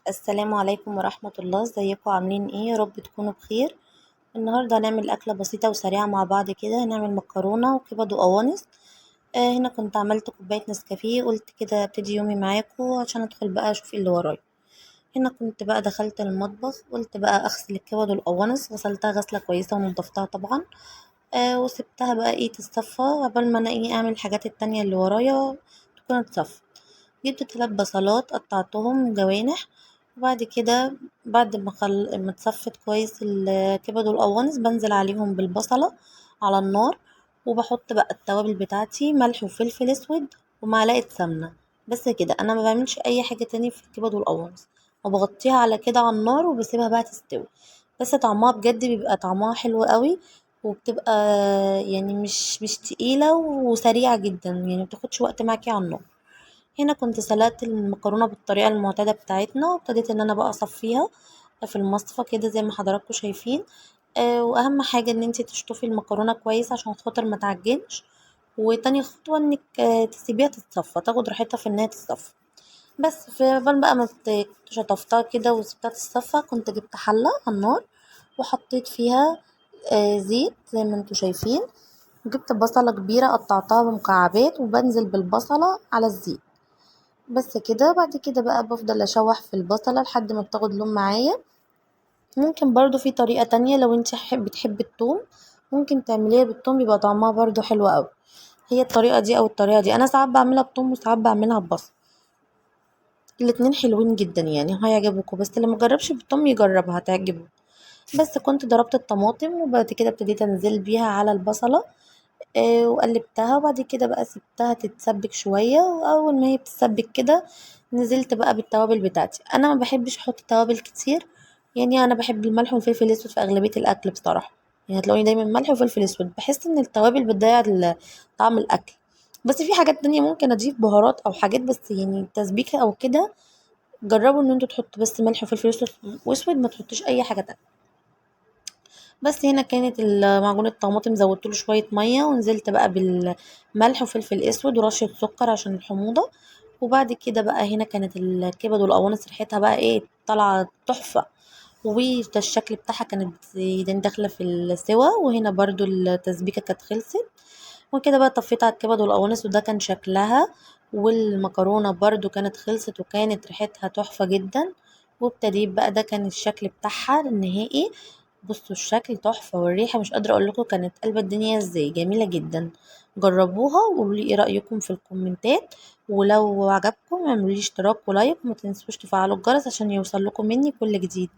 السلام عليكم ورحمة الله، ازيكم عاملين ايه؟ يا رب تكونوا بخير. النهاردة هنعمل أكلة بسيطة وسريعة مع بعض كده، هنعمل مكرونة وكبد وقوانص. هنا كنت عملت كوباية نسكافيه، قلت كده ابتدي يومي معاكم عشان ادخل بقى اشوف ايه اللي ورايا. هنا كنت بقى دخلت المطبخ، قلت بقى اغسل الكبد والقوانص، غسلتها غسلة كويسة ونضفتها طبعا. وسبتها بقى ايه تتصفى قبل ما انا ايه اعمل الحاجات التانية اللي ورايا تكون اتصفت. جبت 3 بصلات قطعتهم جوانح، وبعد كده بعد ما اتصفت كويس الكبد والقوانص بنزل عليهم بالبصلة على النار، وبحط بقى التوابل بتاعتي ملح وفلفل اسود ومعلقة سمنة. بس كده، انا ما بعملش اي حاجة تاني في الكبد والقوانص، وبغطيها على كده على النار وبسيبها بقى تستوي. بس طعمها بجد بيبقى طعمها حلو قوي، وبتبقى يعني مش تقيلة وسريعة جدا، يعني مبتاخدش وقت معاكي على النار. هنا كنت سلقت المكرونة بالطريقة المعتادة بتاعتنا، وابتديت ان انا بقى اصفيها في المصفى كده زي ما حضراتكم شايفين. واهم حاجة ان انتي تشطفي المكرونة كويس عشان خاطر ما تعجنش. وتاني خطوة انك تسيبيها تتصفى، تاخد راحتها في انها تتصفى. بس في بال بقى ما شطفتها كده وسبتها تتصفى، كنت جبت حلة على النار وحطيت فيها زيت زي ما انتوا شايفين. جبت بصلة كبيرة قطعتها بمكعبات وبنزل بالبصلة على الزيت. بس كده، بعد كده بقى بفضل اشوح في البصلة لحد ما بتاخد لون معايا. ممكن برضو في طريقة تانية، لو انت بتحبي الثوم ممكن تعمليها بالثوم، بيبقى طعمها برضو حلو قوي. هي الطريقة دي او الطريقة دي، انا ساعات بعملها بثوم وساعات بعملها ببصل. الاتنين حلوين جدا يعني هيعجبوكوا، بس اللي مجربش بالثوم يجربها هتعجبه. بس كنت ضربت الطماطم وبعد كده ابتديت انزل بيها على البصلة. وقلبتها، وبعد كده بقى سبتها تتسبك شوية، وأول ما هي بتتسبك كده نزلت بقى بالتوابل بتاعتي. أنا ما بحبش أحط توابل كتير، يعني أنا بحب الملح والفلفل الأسود في أغلبية الأكل بصراحة. يعني هتلاقوني دايما ملح وفلفل أسود، بحس إن التوابل بتضيع طعم الأكل. بس في حاجات تانية ممكن أضيف بهارات أو حاجات، بس يعني تسبيكة أو كده جربوا إن انتوا تحطوا بس ملح وفلفل أسود، ما تحطوش أي حاجة تانية. بس هنا كانت معجون الطماطم زودت له شويه ميه، ونزلت بقى بالملح وفلفل اسود ورشه سكر عشان الحموضه. وبعد كده بقى هنا كانت الكبد والقوانص ريحتها بقى ايه طالعه تحفه، وده الشكل بتاعها كانت داخله في السوا. وهنا برضو التسبيكه كانت خلصت، وكده بقى طفيت على الكبد والقوانص وده كان شكلها. والمكرونه برضو كانت خلصت وكانت ريحتها تحفه جدا. وابتديت بقى، ده كان الشكل بتاعها النهائي. بصوا الشكل تحفة، والريحة مش قادرة اقول لكم كانت قلبة الدنيا ازاي، جميلة جدا. جربوها وقولوا لي ايه رأيكم في الكومنتات. ولو عجبكم اعملوا لي اشتراك ولايك، وما تنسوش تفعلوا الجرس عشان يوصل لكم مني كل جديد.